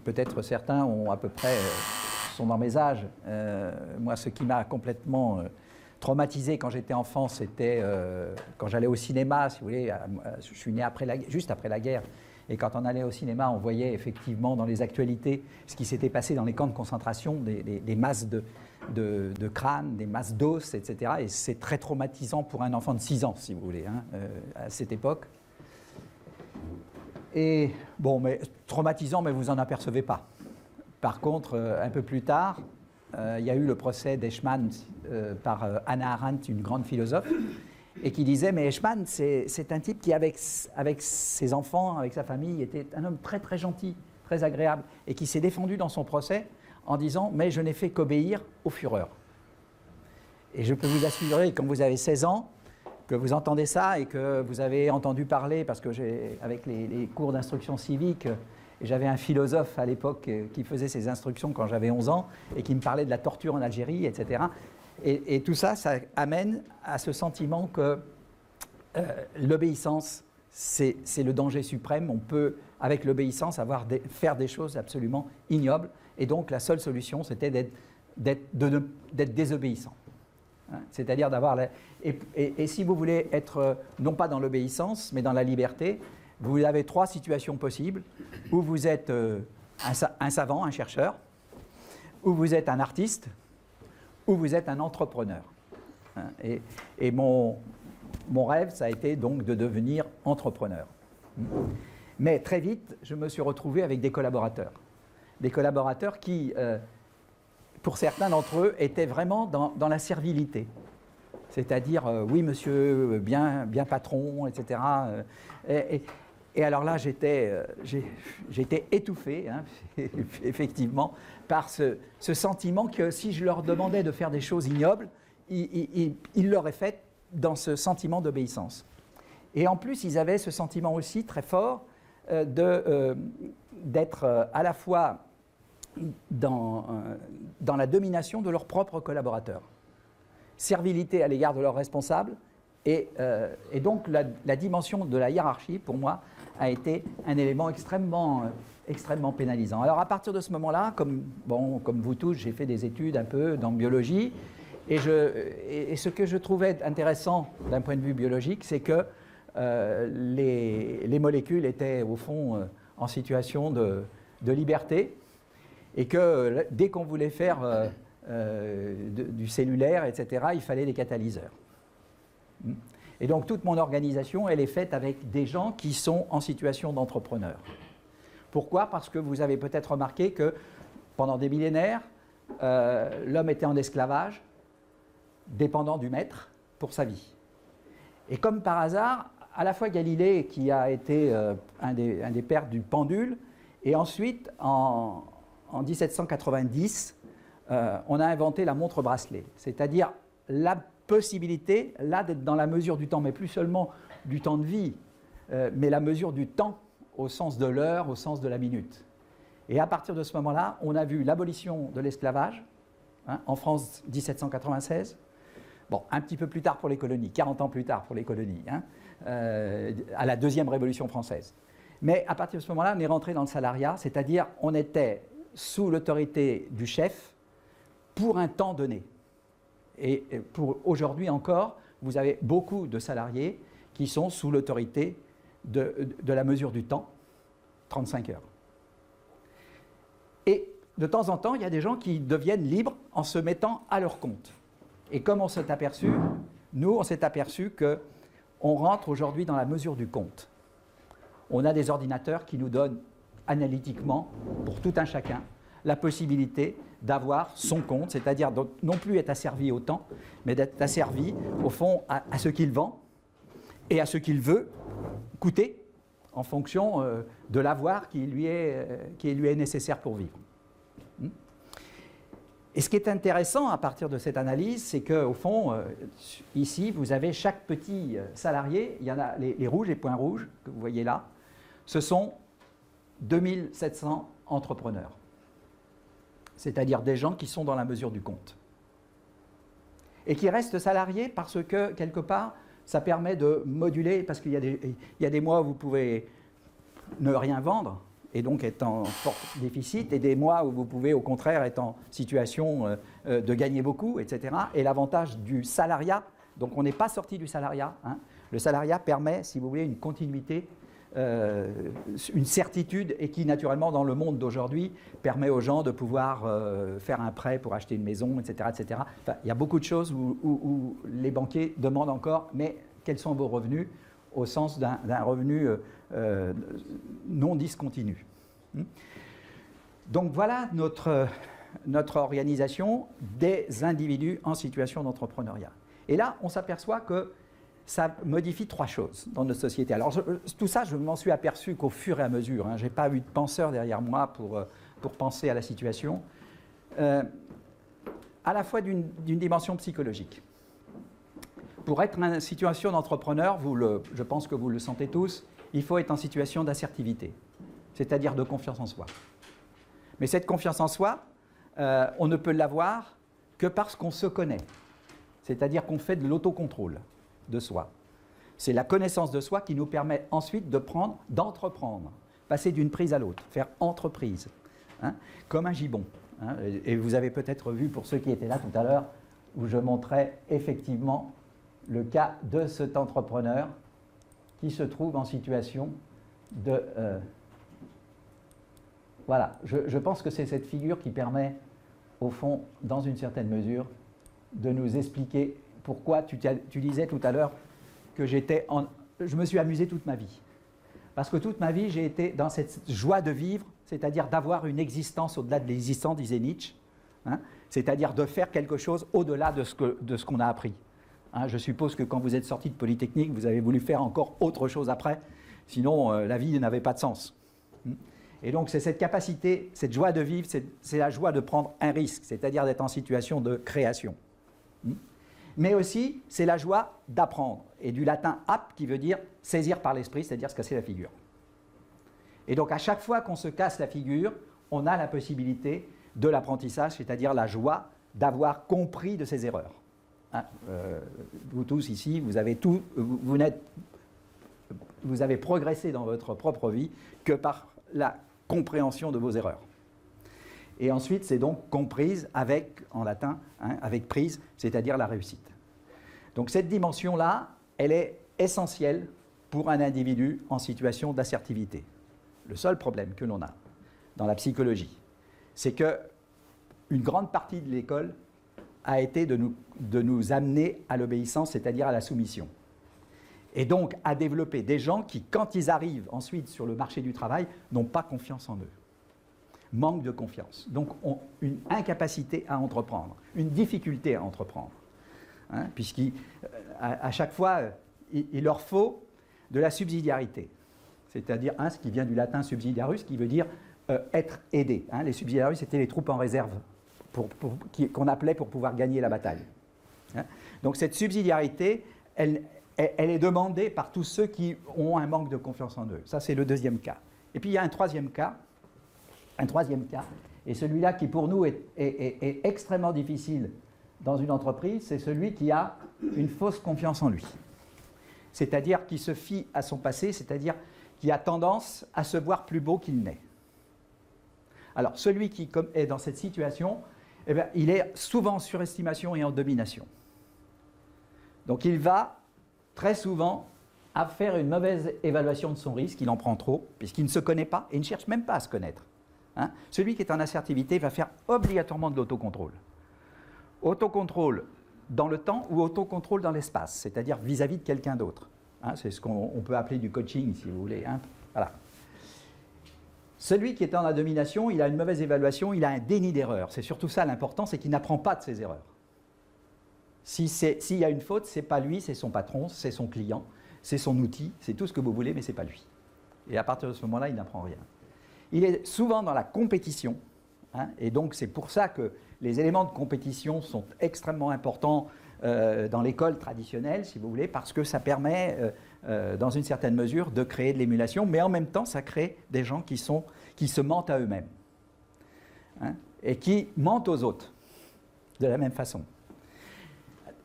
peut-être certains ont à peu près, sont dans mes âges. Moi, ce qui m'a complètement traumatisé quand j'étais enfant, c'était quand j'allais au cinéma, si vous voulez. Je suis né juste après la guerre. Et quand on allait au cinéma, on voyait effectivement dans les actualités ce qui s'était passé dans les camps de concentration, des masses de crânes, des masses d'os, etc. Et c'est très traumatisant pour un enfant de 6 ans, si vous voulez, hein, à cette époque. Et bon, mais traumatisant, mais vous n'en apercevez pas. Par contre, un peu plus tard, il y a eu le procès d'Eichmann par Hannah Arendt, une grande philosophe, et qui disait, mais Eichmann, c'est un type qui, avec ses enfants, avec sa famille, était un homme très très gentil, très agréable, et qui s'est défendu dans son procès en disant, mais je n'ai fait qu'obéir au Führer. Et je peux vous assurer, quand vous avez 16 ans, que vous entendez ça et que vous avez entendu parler, parce que avec les cours d'instruction civique, j'avais un philosophe à l'époque qui faisait ses instructions quand j'avais 11 ans et qui me parlait de la torture en Algérie, etc. Et tout ça, ça amène à ce sentiment que l'obéissance, c'est le danger suprême. On peut, avec l'obéissance, faire des choses absolument ignobles. Et donc, la seule solution, c'était d'être désobéissant. Hein, c'est-à-dire d'avoir... Et si vous voulez être, non pas dans l'obéissance, mais dans la liberté, vous avez 3 situations possibles, où vous êtes un savant, un chercheur, où vous êtes un artiste, où vous êtes un entrepreneur. Hein, et mon rêve, ça a été donc de devenir entrepreneur. Mais très vite, je me suis retrouvé avec des collaborateurs. Des collaborateurs qui, pour certains d'entre eux, étaient vraiment dans la servilité. C'est-à-dire, oui monsieur, bien patron, etc. Et alors là, j'étais étouffé, hein, effectivement, par ce sentiment que si je leur demandais de faire des choses ignobles, ils l'auraient fait dans ce sentiment d'obéissance. Et en plus, ils avaient ce sentiment aussi très fort d'être à la fois dans la domination de leurs propres collaborateurs. Servilité à l'égard de leurs responsables, et donc la dimension de la hiérarchie, pour moi, a été un élément extrêmement pénalisant. Alors à partir de ce moment-là, comme vous tous, j'ai fait des études un peu dans biologie, et ce que je trouvais intéressant d'un point de vue biologique, c'est que les molécules étaient au fond en situation de liberté, et que dès qu'on voulait faire du cellulaire, etc., il fallait des catalyseurs. Et donc toute mon organisation, elle est faite avec des gens qui sont en situation d'entrepreneur. Pourquoi ? Parce que vous avez peut-être remarqué que pendant des millénaires, l'homme était en esclavage, dépendant du maître pour sa vie. Et comme par hasard, à la fois Galilée, qui a été un des pères du pendule, et ensuite, en 1790, on a inventé la montre-bracelet, c'est-à-dire la possibilité, là, d'être dans la mesure du temps, mais plus seulement du temps de vie, mais la mesure du temps au sens de l'heure, au sens de la minute. Et à partir de ce moment-là, on a vu l'abolition de l'esclavage, hein, en France, 1796, bon, un petit peu plus tard pour les colonies, 40 ans plus tard pour les colonies, hein, à la deuxième Révolution française. Mais à partir de ce moment-là, on est rentré dans le salariat, c'est-à-dire on était sous l'autorité du chef pour un temps donné. Et pour aujourd'hui encore, vous avez beaucoup de salariés qui sont sous l'autorité de la mesure du temps, 35 heures. Et de temps en temps, il y a des gens qui deviennent libres en se mettant à leur compte. Et comme on s'est aperçu, nous, on s'est aperçu qu'on rentre aujourd'hui dans la mesure du compte. On a des ordinateurs qui nous donnent analytiquement, pour tout un chacun, la possibilité d'avoir son compte, c'est-à-dire non plus être asservi au temps, mais d'être asservi, au fond, à ce qu'il vend et à ce qu'il veut coûter en fonction de l'avoir qui lui est nécessaire pour vivre. Et ce qui est intéressant à partir de cette analyse, c'est qu'au fond, ici, vous avez chaque petit salarié, il y en a les rouges, les points rouges que vous voyez là, ce sont 2700 entrepreneurs. C'est-à-dire des gens qui sont dans la mesure du compte. Et qui restent salariés parce que, quelque part, ça permet de moduler, parce qu'il y a des mois où vous pouvez ne rien vendre, et donc être en fort déficit, et des mois où vous pouvez au contraire être en situation de gagner beaucoup, etc. Et l'avantage du salariat, donc on n'est pas sorti du salariat, hein. Le salariat permet, si vous voulez, une continuité, une certitude, et qui naturellement dans le monde d'aujourd'hui permet aux gens de pouvoir faire un prêt pour acheter une maison, etc. etc. Enfin, il y a beaucoup de choses où les banquiers demandent encore, mais quels sont vos revenus, au sens d'un revenu non discontinu. Donc voilà notre organisation des individus en situation d'entrepreneuriat. Et là, on s'aperçoit que ça modifie 3 choses dans notre société. Alors tout ça, je m'en suis aperçu qu'au fur et à mesure, hein, je n'ai pas eu de penseur derrière moi pour penser à la situation, à la fois d'une dimension psychologique. Pour être en situation d'entrepreneur, je pense que vous le sentez tous, il faut être en situation d'assertivité, c'est-à-dire de confiance en soi. Mais cette confiance en soi, on ne peut l'avoir que parce qu'on se connaît, c'est-à-dire qu'on fait de l'autocontrôle de soi. C'est la connaissance de soi qui nous permet ensuite d'entreprendre, passer d'une prise à l'autre, faire entreprise, hein, comme un gibbon. Hein, et vous avez peut-être vu, pour ceux qui étaient là tout à l'heure, où je montrais effectivement le cas de cet entrepreneur qui se trouve en situation de... voilà, je pense que c'est cette figure qui permet, au fond, dans une certaine mesure, de nous expliquer pourquoi tu disais tout à l'heure que je me suis amusé toute ma vie. Parce que toute ma vie, j'ai été dans cette joie de vivre, c'est-à-dire d'avoir une existence au-delà de l'existence, disait Nietzsche, hein, c'est-à-dire de faire quelque chose au-delà de ce qu'on a appris. Hein, je suppose que quand vous êtes sorti de Polytechnique, vous avez voulu faire encore autre chose après, sinon la vie n'avait pas de sens. Et donc c'est cette capacité, cette joie de vivre, c'est la joie de prendre un risque, c'est-à-dire d'être en situation de création. Mais aussi, c'est la joie d'apprendre, et du latin « ap » qui veut dire saisir par l'esprit, c'est-à-dire se casser la figure. Et donc à chaque fois qu'on se casse la figure, on a la possibilité de l'apprentissage, c'est-à-dire la joie d'avoir compris de ses erreurs. Hein, vous tous ici, vous avez progressé dans votre propre vie que par la compréhension de vos erreurs. Et ensuite, c'est donc comprise avec, en latin, hein, avec prise, c'est-à-dire la réussite. Donc cette dimension-là, elle est essentielle pour un individu en situation d'assertivité. Le seul problème que l'on a dans la psychologie, c'est qu'une grande partie de l'école a été de nous amener à l'obéissance, c'est-à-dire à la soumission. Et donc à développer des gens qui, quand ils arrivent ensuite sur le marché du travail, n'ont pas confiance en eux. Manque de confiance. Donc une incapacité à entreprendre, une difficulté à entreprendre. Hein, puisqu'à chaque fois, il leur faut de la subsidiarité. C'est-à-dire, hein, ce qui vient du latin subsidiarus, qui veut dire être aidé. Hein, les subsidiarus, c'était les troupes en réserve qu'on appelait pour pouvoir gagner la bataille. Hein, donc cette subsidiarité, elle est demandée par tous ceux qui ont un manque de confiance en eux. Ça, c'est le deuxième cas. Et puis, il y a un troisième cas, et celui-là qui, pour nous, est extrêmement difficile dans une entreprise, c'est celui qui a une fausse confiance en lui. C'est-à-dire qui se fie à son passé, c'est-à-dire qui a tendance à se voir plus beau qu'il n'est. Alors, celui qui est dans cette situation, eh bien, il est souvent en surestimation et en domination. Donc, il va très souvent à faire une mauvaise évaluation de son risque, il en prend trop, puisqu'il ne se connaît pas et ne cherche même pas à se connaître. Hein, celui qui est en assertivité va faire obligatoirement de l'autocontrôle. Autocontrôle dans le temps ou autocontrôle dans l'espace, c'est-à-dire vis-à-vis de quelqu'un d'autre. Hein, c'est ce qu'on peut appeler du coaching, si vous voulez. Hein, voilà. Celui qui est dans la domination, il a une mauvaise évaluation, il a un déni d'erreur. C'est surtout ça l'important, c'est qu'il n'apprend pas de ses erreurs. S'il y a une faute, ce n'est pas lui, c'est son patron, c'est son client, c'est son outil, c'est tout ce que vous voulez, mais ce n'est pas lui. Et à partir de ce moment-là, il n'apprend rien. Il est souvent dans la compétition, hein, et donc c'est pour ça que les éléments de compétition sont extrêmement importants dans l'école traditionnelle, si vous voulez, parce que ça permet, dans une certaine mesure, de créer de l'émulation, mais en même temps, ça crée des gens qui se mentent à eux-mêmes, hein, et qui mentent aux autres, de la même façon.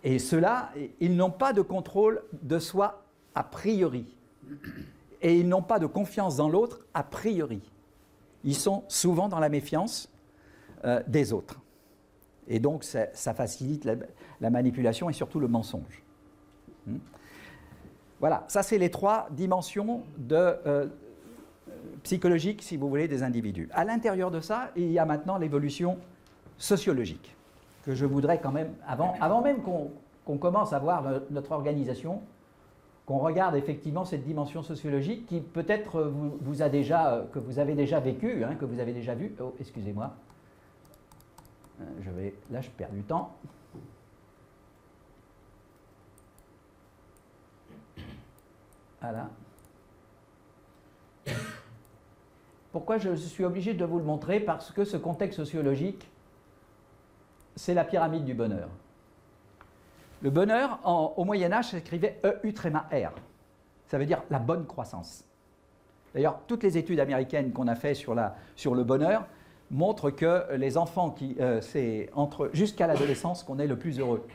Et ceux-là, ils n'ont pas de contrôle de soi a priori, et ils n'ont pas de confiance dans l'autre a priori. ils sont souvent dans la méfiance des autres. Et donc, ça facilite la manipulation et surtout le mensonge. Voilà, ça c'est les 3 dimensions psychologiques, si vous voulez, des individus. À l'intérieur de ça, il y a maintenant l'évolution sociologique, que je voudrais quand même, avant même qu'on commence à voir notre organisation, qu'on regarde effectivement cette dimension sociologique qui peut-être que vous avez déjà vécu, que vous avez déjà vu. Oh, excusez-moi. Là, je perds du temps. Voilà. Pourquoi je suis obligé de vous le montrer? Parce que ce contexte sociologique, c'est la pyramide du bonheur. Le bonheur, au Moyen-Âge, s'écrivait EU-R. Ça veut dire la bonne croissance. D'ailleurs, toutes les études américaines qu'on a faites sur le bonheur montrent que les enfants, c'est jusqu'à l'adolescence qu'on est le plus heureux.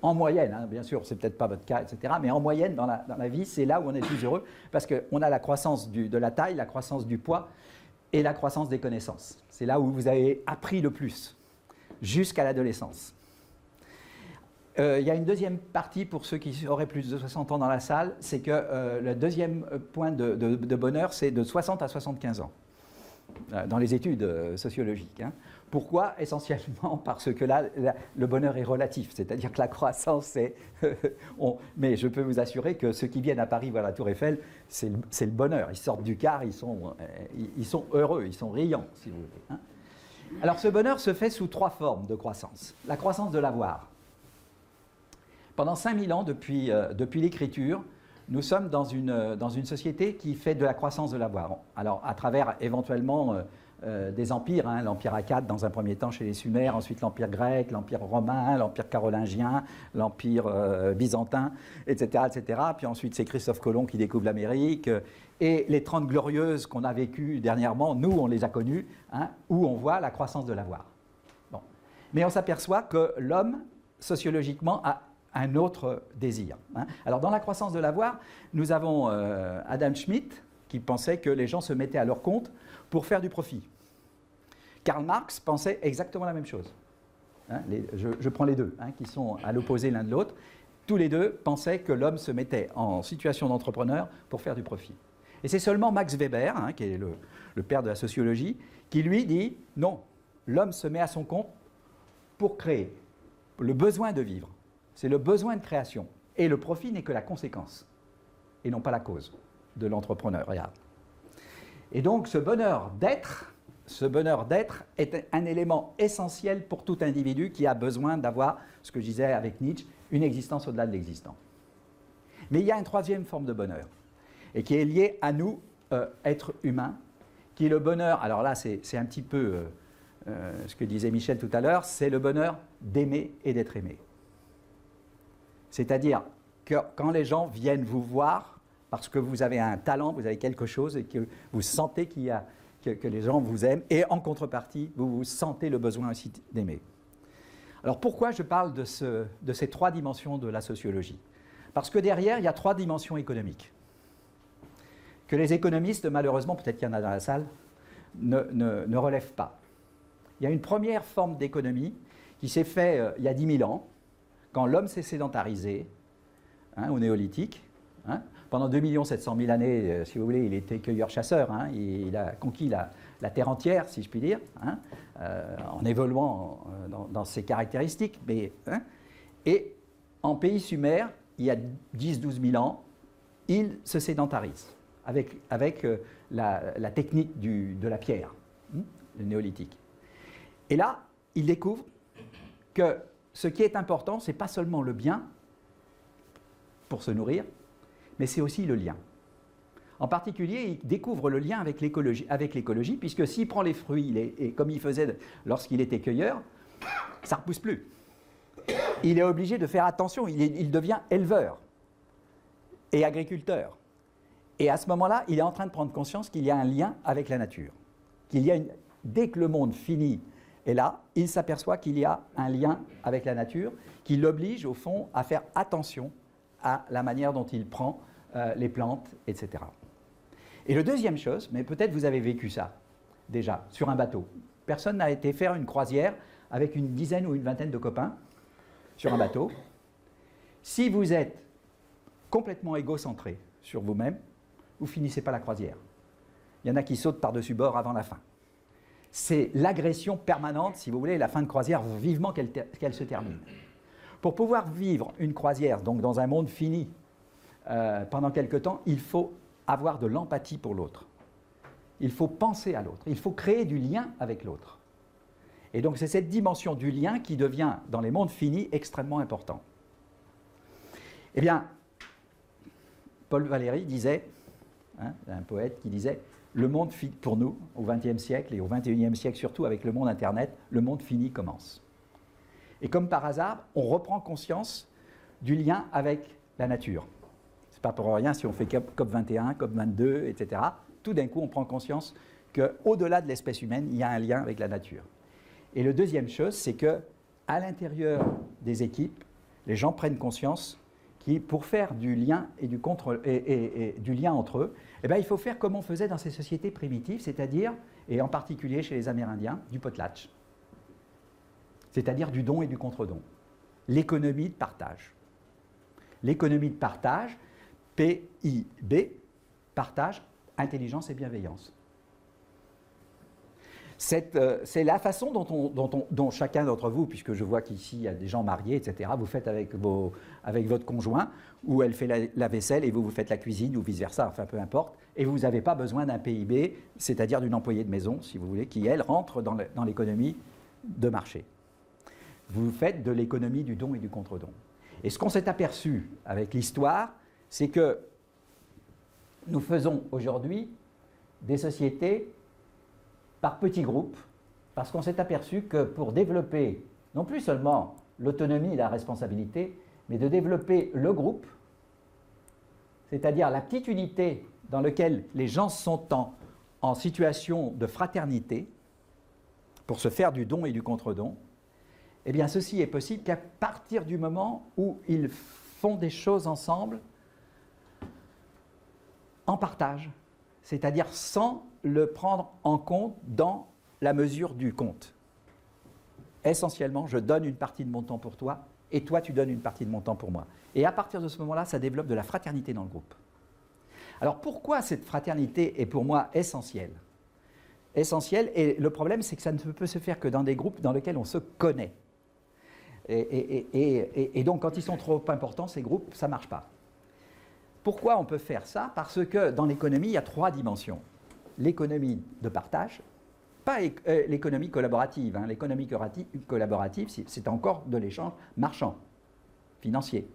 En moyenne, bien sûr, c'est peut-être pas votre cas, etc. Mais en moyenne, dans la vie, c'est là où on est le plus heureux parce qu'on a la croissance de la taille, la croissance du poids et la croissance des connaissances. C'est là où vous avez appris le plus, jusqu'à l'adolescence. Il y a une deuxième partie pour ceux qui auraient plus de 60 ans dans la salle, c'est que le deuxième point de bonheur, c'est de 60 à 75 ans, dans les études sociologiques. Pourquoi? Essentiellement parce que là, le bonheur est relatif, c'est-à-dire que la croissance est... mais je peux vous assurer que ceux qui viennent à Paris voir la Tour Eiffel, c'est le bonheur. Ils sortent du car, ils sont heureux, ils sont riants, si vous voulez. Alors ce bonheur se fait sous 3 formes de croissance. La croissance de l'avoir. Pendant 5000 ans, depuis l'écriture, nous sommes dans une société qui fait de la croissance de l'avoir. Alors à travers éventuellement... des empires, l'empire akkad dans un premier temps chez les Sumères, ensuite l'empire grec, l'empire romain, l'empire carolingien, l'empire byzantin, etc., etc. Puis ensuite c'est Christophe Colomb qui découvre l'Amérique, et les 30 glorieuses qu'on a vécues dernièrement, nous on les a connues, où on voit la croissance de l'avoir. Bon. Mais on s'aperçoit que l'homme, sociologiquement, a un autre désir. Alors dans la croissance de l'avoir, nous avons Adam Smith, qui pensait que les gens se mettaient à leur compte pour faire du profit. Karl Marx pensait exactement la même chose. Je prends les deux, qui sont à l'opposé l'un de l'autre. Tous les deux pensaient que l'homme se mettait en situation d'entrepreneur pour faire du profit. Et c'est seulement Max Weber, qui est le père de la sociologie, qui lui dit non, l'homme se met à son compte pour créer le besoin de vivre. C'est le besoin de création. Et le profit n'est que la conséquence, et non pas la cause de l'entrepreneuriat. Et donc ce bonheur d'être est un élément essentiel pour tout individu qui a besoin d'avoir, ce que je disais avec Nietzsche, une existence au-delà de l'existant. Mais il y a une troisième forme de bonheur, et qui est liée à nous, êtres humains, qui est le bonheur, alors là c'est un petit peu ce que disait Michel tout à l'heure, c'est le bonheur d'aimer et d'être aimé. C'est-à-dire que quand les gens viennent vous voir, parce que vous avez un talent, vous avez quelque chose et que vous sentez que les gens vous aiment, et en contrepartie, vous sentez le besoin aussi d'aimer. Alors pourquoi je parle de ces 3 dimensions de la sociologie? Parce que derrière, il y a 3 dimensions économiques, que les économistes, malheureusement, peut-être qu'il y en a dans la salle, ne relèvent pas. Il y a une première forme d'économie qui s'est faite il y a 10 000 ans, quand l'homme s'est sédentarisé, au néolithique. Pendant 2 700 000 années, si vous voulez, il était cueilleur-chasseur. Il a conquis la terre entière, si je puis dire, en évoluant dans ses caractéristiques. Et en pays sumer, il y a 10-12 000 ans, il se sédentarise avec la technique de la pierre, le néolithique. Et là, il découvre que ce qui est important, ce n'est pas seulement le bien pour se nourrir, mais c'est aussi le lien. En particulier, il découvre le lien avec l'écologie, puisque s'il prend les fruits, et comme il faisait lorsqu'il était cueilleur, ça ne repousse plus. Il est obligé de faire attention, il devient éleveur et agriculteur. Et à ce moment-là, il est en train de prendre conscience qu'il y a un lien avec la nature. Dès que le monde finit est là, il s'aperçoit qu'il y a un lien avec la nature qui l'oblige, au fond, à faire attention à la manière dont il prend les plantes, etc. Et la deuxième chose, mais peut-être vous avez vécu ça, déjà, sur un bateau. Personne n'a été faire une croisière avec une dizaine ou une vingtaine de copains sur un bateau. Si vous êtes complètement égocentré sur vous-même, vous ne finissez pas la croisière. Il y en a qui sautent par-dessus bord avant la fin. C'est l'agression permanente, si vous voulez, la fin de croisière, vivement qu'elle se termine. Pour pouvoir vivre une croisière, donc dans un monde fini, pendant quelque temps, il faut avoir de l'empathie pour l'autre. Il faut penser à l'autre. Il faut créer du lien avec l'autre. Et donc c'est cette dimension du lien qui devient, dans les mondes finis, extrêmement important. Eh bien, Paul Valéry disait, un poète qui disait, le monde fini, pour nous, au XXe siècle et au XXIe siècle surtout avec le monde Internet, le monde fini commence. Et comme par hasard, on reprend conscience du lien avec la nature. C'est pas pour rien si on fait COP21, COP22, etc. Tout d'un coup, on prend conscience qu'au-delà de l'espèce humaine, il y a un lien avec la nature. Et la deuxième chose, c'est qu'à l'intérieur des équipes, les gens prennent conscience que pour faire du lien et du lien entre eux, eh bien, il faut faire comme on faisait dans ces sociétés primitives, c'est-à-dire, et en particulier chez les Amérindiens, du potlatch. C'est-à-dire du don et du contre-don. L'économie de partage. L'économie de partage, PIB, partage, intelligence et bienveillance. C'est la façon dont chacun d'entre vous, puisque je vois qu'ici il y a des gens mariés, etc., vous faites avec votre conjoint, ou elle fait la vaisselle et vous faites la cuisine, ou vice-versa, enfin peu importe, et vous n'avez pas besoin d'un PIB, c'est-à-dire d'une employée de maison, si vous voulez, qui, elle, rentre dans l'économie de marché. Vous faites de l'économie du don et du contre-don. Et ce qu'on s'est aperçu avec l'histoire, c'est que nous faisons aujourd'hui des sociétés par petits groupes, parce qu'on s'est aperçu que pour développer non plus seulement l'autonomie et la responsabilité, mais de développer le groupe, c'est-à-dire la petite unité dans laquelle les gens sont en situation de fraternité, pour se faire du don et du contre-don, eh bien ceci est possible qu'à partir du moment où ils font des choses ensemble en partage, c'est-à-dire sans le prendre en compte dans la mesure du compte. Essentiellement, je donne une partie de mon temps pour toi, et toi, tu donnes une partie de mon temps pour moi. Et à partir de ce moment-là, ça développe de la fraternité dans le groupe. Alors pourquoi cette fraternité est pour moi essentielle ? Essentielle, et le problème, c'est que ça ne peut se faire que dans des groupes dans lesquels on se connaît. Et donc, quand ils sont trop importants, ces groupes, ça ne marche pas. Pourquoi on peut faire ça ? Parce que dans l'économie, il y a 3 dimensions. L'économie de partage, pas l'économie collaborative. L'économie collaborative, c'est encore de l'échange marchand, financier.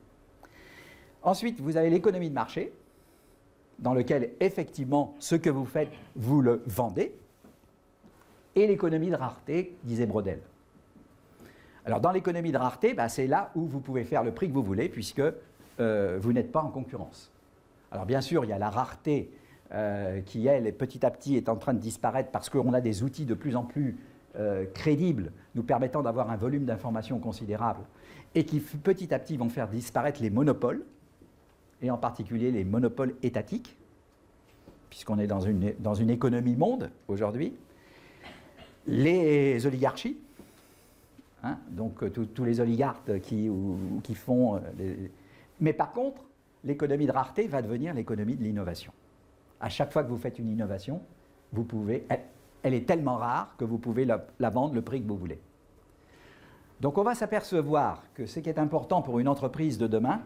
Ensuite, vous avez l'économie de marché, dans lequel, effectivement, ce que vous faites, vous le vendez. Et l'économie de rareté, disait Brodel. Alors, dans l'économie de rareté, c'est là où vous pouvez faire le prix que vous voulez, puisque vous n'êtes pas en concurrence. Alors, bien sûr, il y a la rareté qui, elle, petit à petit, est en train de disparaître parce qu'on a des outils de plus en plus crédibles, nous permettant d'avoir un volume d'informations considérable, et qui, petit à petit, vont faire disparaître les monopoles, et en particulier les monopoles étatiques, puisqu'on est dans une économie monde, aujourd'hui. Les oligarchies, donc tous les oligarques qui font... Mais par contre, l'économie de rareté va devenir l'économie de l'innovation. À chaque fois que vous faites une innovation, vous pouvez, elle est tellement rare que vous pouvez la vendre le prix que vous voulez. Donc on va s'apercevoir que ce qui est important pour une entreprise de demain,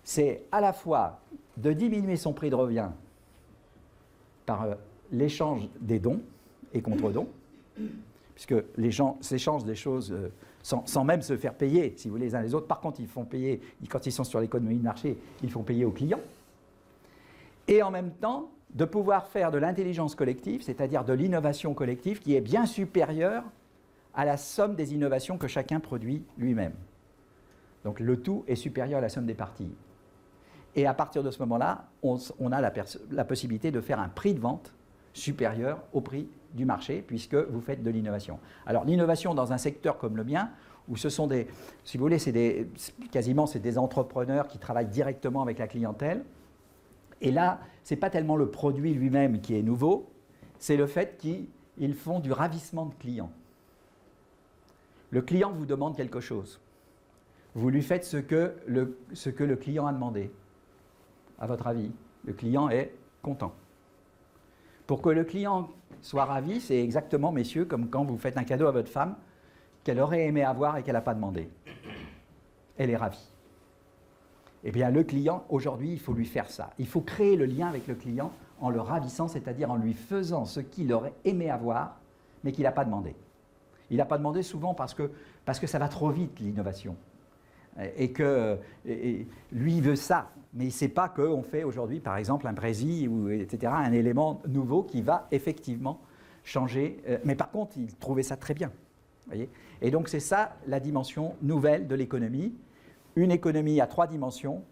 c'est à la fois de diminuer son prix de revient par l'échange des dons et contre-dons, puisque les gens s'échangent des choses sans même se faire payer, si vous voulez, les uns les autres. Par contre, ils font payer, quand ils sont sur l'économie de marché, ils font payer aux clients. Et en même temps, de pouvoir faire de l'intelligence collective, c'est-à-dire de l'innovation collective, qui est bien supérieure à la somme des innovations que chacun produit lui-même. Donc le tout est supérieur à la somme des parties. Et à partir de ce moment-là, on a la possibilité de faire un prix de vente supérieur au prix du marché, puisque vous faites de l'innovation. Alors l'innovation dans un secteur comme le mien, où ce sont des, si vous voulez, c'est des entrepreneurs qui travaillent directement avec la clientèle, et là, ce n'est pas tellement le produit lui-même qui est nouveau, c'est le fait qu'il ils font du ravissement de clients. Le client vous demande quelque chose. Vous lui faites ce que le client a demandé. À votre avis, le client est content. Pour que le client soit ravi, c'est exactement, messieurs, comme quand vous faites un cadeau à votre femme qu'elle aurait aimé avoir et qu'elle n'a pas demandé. Elle est ravie. Eh bien, le client, aujourd'hui, il faut lui faire ça. Il faut créer le lien avec le client en le ravissant, c'est-à-dire en lui faisant ce qu'il aurait aimé avoir, mais qu'il n'a pas demandé. Il n'a pas demandé souvent parce que ça va trop vite, l'innovation. Et que lui, il veut ça. Mais il ne sait pas qu'on fait aujourd'hui, par exemple, un Prési, ou etc., un élément nouveau qui va effectivement changer. Mais par contre, il trouvait ça très bien. Voyez ? Et donc, c'est ça la dimension nouvelle de l'économie. Une économie à 3 dimensions.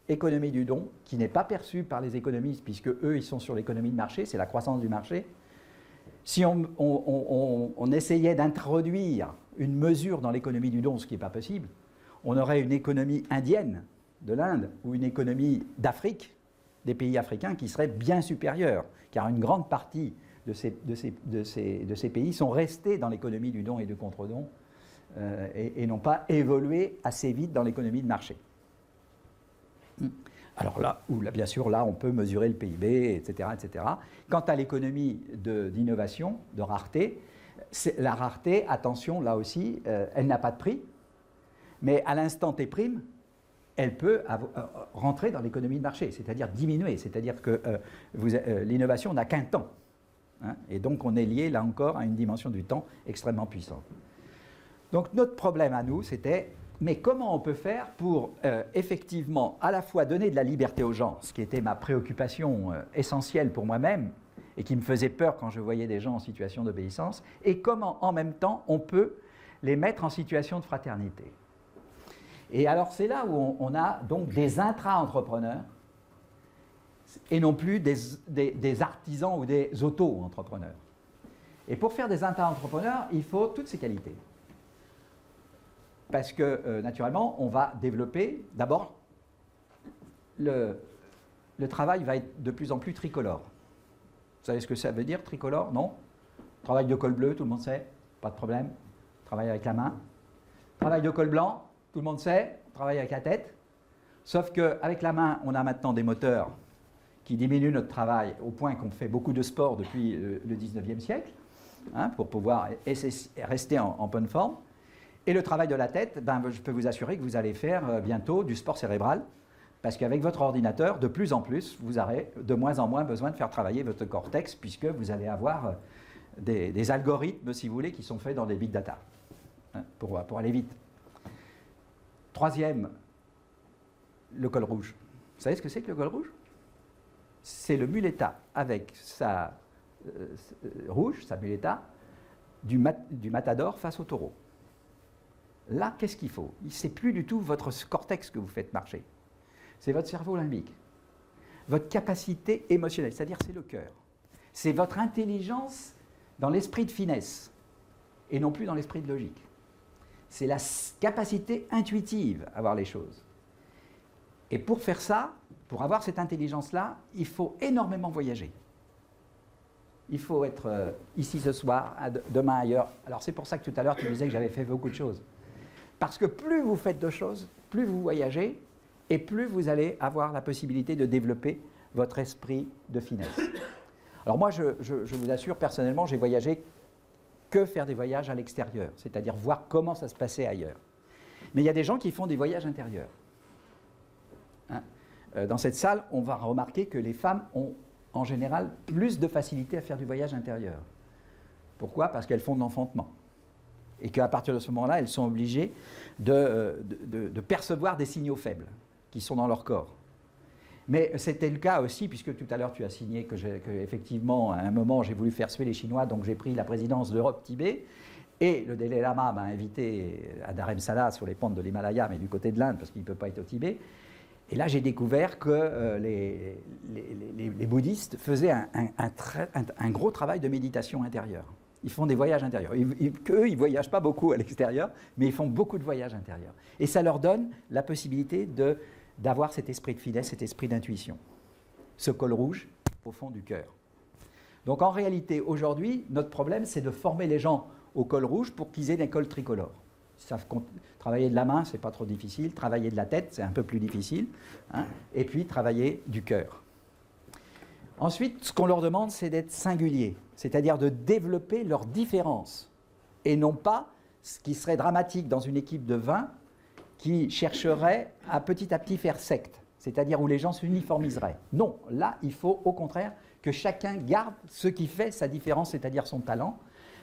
Économie du don, qui n'est pas perçue par les économistes, puisque eux, ils sont sur l'économie de marché, c'est la croissance du marché. Si on essayait d'introduire une mesure dans l'économie du don, ce qui n'est pas possible, on aurait une économie indienne de l'Inde ou une économie d'Afrique, des pays africains, qui serait bien supérieure, car une grande partie de ces pays sont restés dans l'économie du don et du contre-don et n'ont pas évolué assez vite dans l'économie de marché. Alors là, bien sûr, là, on peut mesurer le PIB, etc., etc. Quant à l'économie d'innovation, de rareté, la rareté, attention, là aussi, elle n'a pas de prix, mais à l'instant T', elle peut rentrer dans l'économie de marché, c'est-à-dire diminuer, c'est-à-dire que l'innovation n'a qu'un temps. Hein, et donc, on est lié, là encore, à une dimension du temps extrêmement puissante. Donc, notre problème à nous, c'était... Mais comment on peut faire pour effectivement à la fois donner de la liberté aux gens, ce qui était ma préoccupation essentielle pour moi-même et qui me faisait peur quand je voyais des gens en situation d'obéissance, et comment en même temps on peut les mettre en situation de fraternité. Et alors c'est là où on a donc des intra-entrepreneurs et non plus des artisans ou des auto-entrepreneurs. Et pour faire des intra-entrepreneurs, il faut toutes ces qualités. Parce que, naturellement, on va développer, d'abord, le travail va être de plus en plus tricolore. Vous savez ce que ça veut dire, tricolore? Non? Travail de col bleu, tout le monde sait, pas de problème. Travail avec la main. Travail de col blanc, tout le monde sait, travail avec la tête. Sauf qu'avec la main, on a maintenant des moteurs qui diminuent notre travail au point qu'on fait beaucoup de sport depuis le 19e siècle, hein, pour pouvoir rester en bonne forme. Et le travail de la tête, je peux vous assurer que vous allez faire bientôt du sport cérébral, parce qu'avec votre ordinateur, de plus en plus, vous aurez de moins en moins besoin de faire travailler votre cortex, puisque vous allez avoir des algorithmes, si vous voulez, qui sont faits dans des big data, hein, pour aller vite. Troisième, le col rouge. Vous savez ce que c'est que le col rouge? C'est le muleta avec sa muleta, du matador face au taureau. Là, qu'est-ce qu'il faut? Ce n'est plus du tout votre cortex que vous faites marcher. C'est votre cerveau limbique. Votre capacité émotionnelle, c'est-à-dire c'est le cœur. C'est votre intelligence dans l'esprit de finesse et non plus dans l'esprit de logique. C'est la capacité intuitive à voir les choses. Et pour faire ça, pour avoir cette intelligence-là, il faut énormément voyager. Il faut être ici ce soir, demain ailleurs. Alors c'est pour ça que tout à l'heure tu disais que j'avais fait beaucoup de choses. Parce que plus vous faites de choses, plus vous voyagez, et plus vous allez avoir la possibilité de développer votre esprit de finesse. Alors moi, je vous assure, personnellement, j'ai voyagé que faire des voyages à l'extérieur, c'est-à-dire voir comment ça se passait ailleurs. Mais il y a des gens qui font des voyages intérieurs. Hein? Dans cette salle, on va remarquer que les femmes ont en général plus de facilité à faire du voyage intérieur. Pourquoi? Parce qu'elles font de l'enfantement. Et qu'à partir de ce moment-là, elles sont obligées de percevoir des signaux faibles qui sont dans leur corps. Mais c'était le cas aussi, puisque tout à l'heure tu as signé que effectivement, à un moment, j'ai voulu faire suer les Chinois, donc j'ai pris la présidence d'Europe-Tibet, et le Dalai Lama m'a invité à Dharamsala, sur les pentes de l'Himalaya, mais du côté de l'Inde, parce qu'il ne peut pas être au Tibet. Et là, j'ai découvert que les bouddhistes faisaient un gros travail de méditation intérieure. Ils font des voyages intérieurs. Eux, ils ne voyagent pas beaucoup à l'extérieur, mais ils font beaucoup de voyages intérieurs. Et ça leur donne la possibilité d'avoir cet esprit de finesse, cet esprit d'intuition. Ce col rouge au fond du cœur. Donc en réalité, aujourd'hui, notre problème, c'est de former les gens au col rouge pour qu'ils aient des cols tricolores. Travailler de la main, c'est pas trop difficile. Travailler de la tête, c'est un peu plus difficile. Hein, et puis travailler du cœur. Ensuite, ce qu'on leur demande, c'est d'être singuliers, c'est-à-dire de développer leurs différences. Et non pas ce qui serait dramatique dans une équipe de 20 qui chercherait à petit faire secte, c'est-à-dire où les gens s'uniformiseraient. Non, là, il faut au contraire que chacun garde ce qui fait sa différence, c'est-à-dire son talent,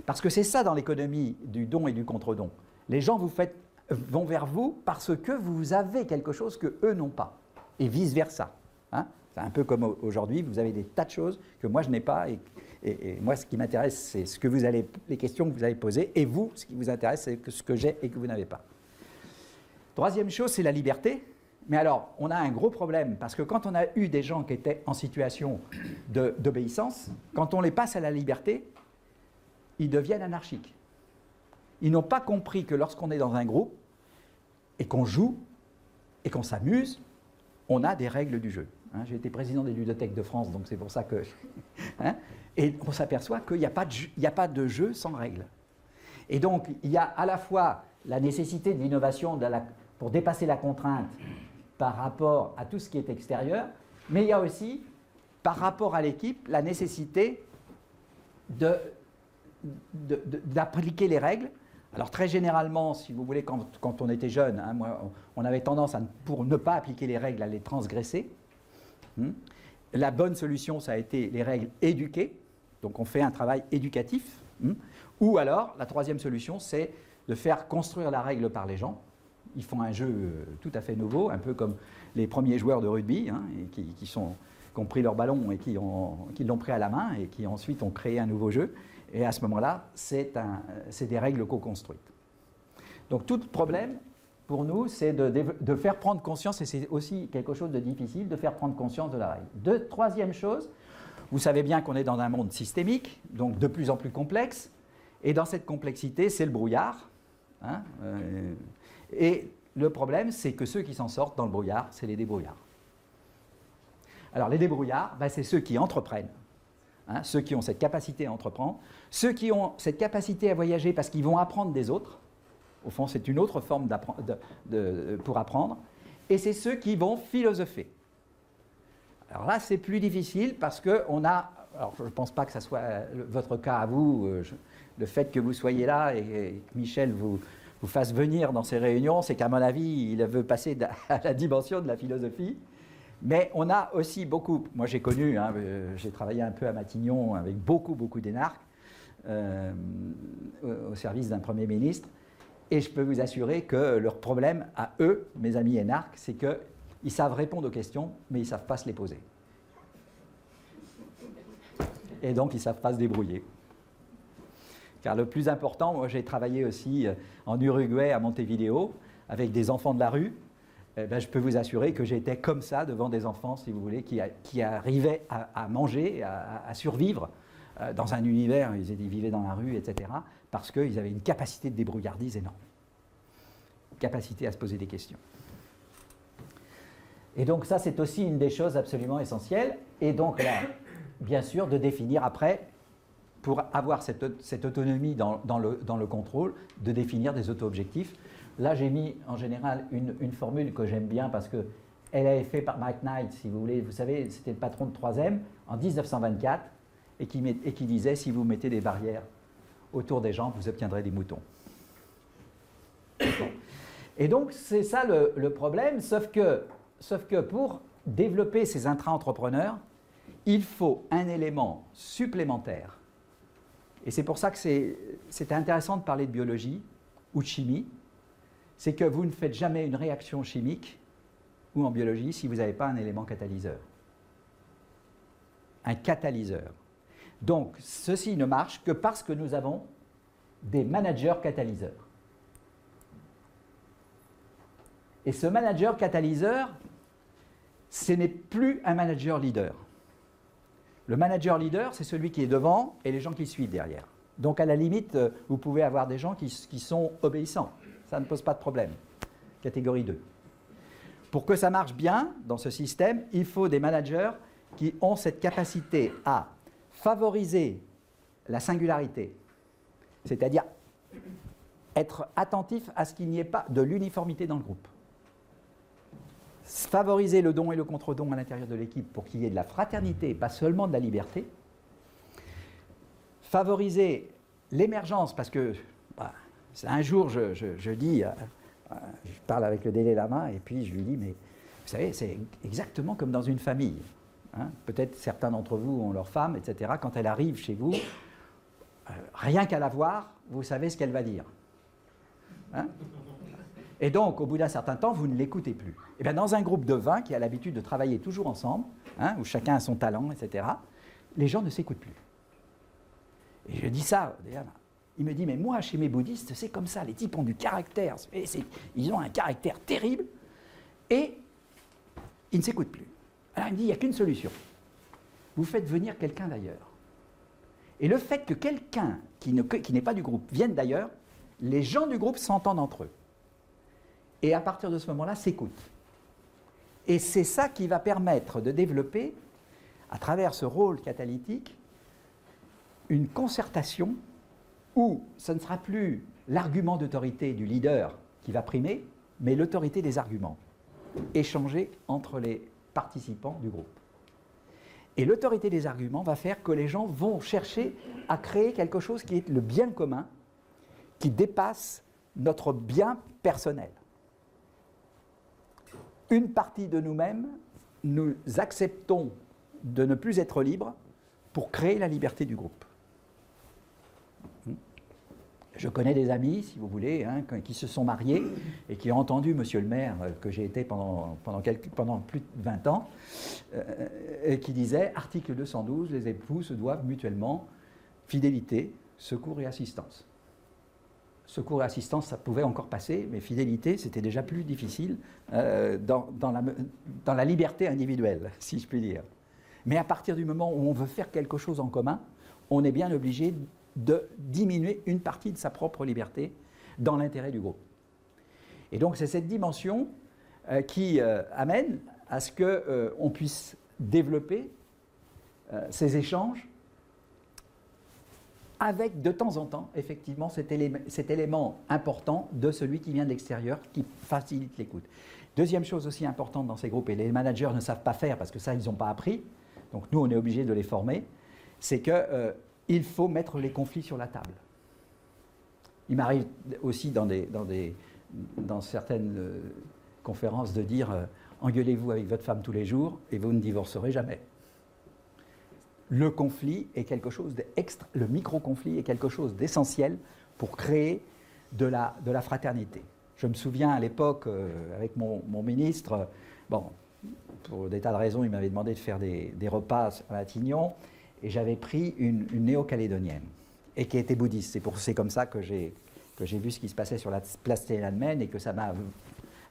parce que c'est ça dans l'économie du don et du contre-don. Les gens vont vers vous parce que vous avez quelque chose qu'eux n'ont pas, et vice-versa. Hein, c'est un peu comme aujourd'hui, vous avez des tas de choses que moi je n'ai pas, et moi ce qui m'intéresse, c'est les questions que vous avez posées, et vous, ce qui vous intéresse, c'est ce que j'ai et que vous n'avez pas. Troisième chose, c'est la liberté. Mais alors, on a un gros problème, parce que quand on a eu des gens qui étaient en situation d'obéissance, quand on les passe à la liberté, ils deviennent anarchiques. Ils n'ont pas compris que lorsqu'on est dans un groupe, et qu'on joue, et qu'on s'amuse, on a des règles du jeu. Hein, j'ai été président des Ludothèques de France, donc c'est pour ça que... Hein, et on s'aperçoit qu'il n'y a pas de jeu sans règles. Et donc, il y a à la fois la nécessité de l'innovation pour dépasser la contrainte, par rapport à tout ce qui est extérieur, mais il y a aussi, par rapport à l'équipe, la nécessité d'appliquer les règles. Alors très généralement, si vous voulez, quand on était jeune, hein, on avait tendance, pour ne pas appliquer les règles, à les transgresser. La bonne solution, ça a été les règles éduquées, donc on fait un travail éducatif. Ou alors, la troisième solution, c'est de faire construire la règle par les gens. Ils font un jeu tout à fait nouveau, un peu comme les premiers joueurs de rugby, hein, et qui ont pris leur ballon et qui l'ont pris à la main et qui ensuite ont créé un nouveau jeu. Et à ce moment-là, c'est des règles co-construites. Donc tout problème, pour nous, c'est de faire prendre conscience, et c'est aussi quelque chose de difficile, de faire prendre conscience de la règle. Troisième chose, vous savez bien qu'on est dans un monde systémique, donc de plus en plus complexe, et dans cette complexité, c'est le brouillard. Hein, et le problème, c'est que ceux qui s'en sortent dans le brouillard, c'est les débrouillards. Alors les débrouillards, c'est ceux qui entreprennent, hein, ceux qui ont cette capacité à entreprendre, ceux qui ont cette capacité à voyager parce qu'ils vont apprendre des autres. Au fond, c'est une autre forme pour apprendre. Et c'est ceux qui vont philosopher. Alors là, c'est plus difficile parce qu'on a... Alors, je ne pense pas que ce soit votre cas à vous. Le fait que vous soyez là et que Michel vous fasse venir dans ces réunions, c'est qu'à mon avis, il veut passer à la dimension de la philosophie. Mais on a aussi beaucoup... Moi, j'ai connu, hein, j'ai travaillé un peu à Matignon avec beaucoup d'énarques au service d'un Premier ministre. Et je peux vous assurer que leur problème à eux, mes amis énarques, c'est qu'ils savent répondre aux questions, mais ils ne savent pas se les poser. Et donc, ils ne savent pas se débrouiller. Car le plus important, moi j'ai travaillé aussi en Uruguay, à Montevideo, avec des enfants de la rue. Je peux vous assurer que j'étais comme ça devant des enfants, si vous voulez, qui arrivaient à manger, à survivre dans un univers, ils vivaient dans la rue, etc., parce qu'ils avaient une capacité de débrouillardise énorme. Capacité à se poser des questions. Et donc ça, c'est aussi une des choses absolument essentielles. Et donc là, bien sûr, de définir après, pour avoir cette autonomie dans le contrôle, de définir des auto-objectifs. Là, j'ai mis en général une formule que j'aime bien parce qu'elle a été faite par Mike Knight, si vous voulez. Vous savez, c'était le patron de 3M en 1924 et qui disait, si vous mettez des barrières autour des gens, vous obtiendrez des moutons. Et donc, c'est ça le problème, sauf que pour développer ces intra-entrepreneurs, il faut un élément supplémentaire. Et c'est pour ça que c'est intéressant de parler de biologie ou de chimie. C'est que vous ne faites jamais une réaction chimique ou en biologie si vous n'avez pas un élément catalyseur. Un catalyseur. Donc, ceci ne marche que parce que nous avons des managers catalyseurs. Et ce manager catalyseur, ce n'est plus un manager leader. Le manager leader, c'est celui qui est devant et les gens qui suivent derrière. Donc, à la limite, vous pouvez avoir des gens qui sont obéissants. Ça ne pose pas de problème. Catégorie 2. Pour que ça marche bien dans ce système, il faut des managers qui ont cette capacité à favoriser la singularité, c'est-à-dire être attentif à ce qu'il n'y ait pas de l'uniformité dans le groupe. Favoriser le don et le contre-don à l'intérieur de l'équipe pour qu'il y ait de la fraternité et pas seulement de la liberté. Favoriser l'émergence, parce que un jour je dis, je parle avec le Dalai Lama et puis je lui dis, mais vous savez, c'est exactement comme dans une famille. Hein, peut-être certains d'entre vous ont leur femme, etc. Quand elle arrive chez vous, rien qu'à la voir, vous savez ce qu'elle va dire. Hein? Et donc, au bout d'un certain temps, vous ne l'écoutez plus. Et bien, dans un groupe de 20 qui a l'habitude de travailler toujours ensemble, hein, où chacun a son talent, etc., les gens ne s'écoutent plus. Et je dis ça, il me dit, mais moi, chez mes bouddhistes, c'est comme ça, les types ont du caractère, ils ont un caractère terrible, et ils ne s'écoutent plus. Alors il me dit, il n'y a qu'une solution. Vous faites venir quelqu'un d'ailleurs. Et le fait que quelqu'un qui n'est pas du groupe vienne d'ailleurs, les gens du groupe s'entendent entre eux. Et à partir de ce moment-là, s'écoutent. Et c'est ça qui va permettre de développer, à travers ce rôle catalytique, une concertation où ce ne sera plus l'argument d'autorité du leader qui va primer, mais l'autorité des arguments, échangés entre les participants du groupe. Et l'autorité des arguments va faire que les gens vont chercher à créer quelque chose qui est le bien commun, qui dépasse notre bien personnel. Une partie de nous-mêmes, nous acceptons de ne plus être libres pour créer la liberté du groupe. Je connais des amis, si vous voulez, hein, qui se sont mariés et qui ont entendu monsieur le maire, que j'ai été pendant plus de 20 ans, et qui disait, article 212, les époux se doivent mutuellement fidélité, secours et assistance. Secours et assistance, ça pouvait encore passer, mais fidélité, c'était déjà plus difficile dans la liberté individuelle, si je puis dire. Mais à partir du moment où on veut faire quelque chose en commun, on est bien obligé de diminuer une partie de sa propre liberté dans l'intérêt du groupe. Et donc c'est cette dimension qui amène à ce qu'on puisse développer ces échanges avec de temps en temps, effectivement, cet élément important de celui qui vient de l'extérieur, qui facilite l'écoute. Deuxième chose aussi importante dans ces groupes, et les managers ne savent pas faire parce que ça, ils n'ont pas appris, donc nous, on est obligé de les former, c'est qu'il faut mettre les conflits sur la table. Il m'arrive aussi dans certaines conférences de dire engueulez-vous avec votre femme tous les jours et vous ne divorcerez jamais. Le conflit est quelque chose le micro-conflit est quelque chose d'essentiel pour créer de la fraternité. Je me souviens à l'époque, avec mon ministre, pour des tas de raisons, il m'avait demandé de faire des repas à Matignon, et j'avais pris une néo-calédonienne, et qui était bouddhiste. C'est comme ça que j'ai vu ce qui se passait sur la place Tiananmen, et que ça m'a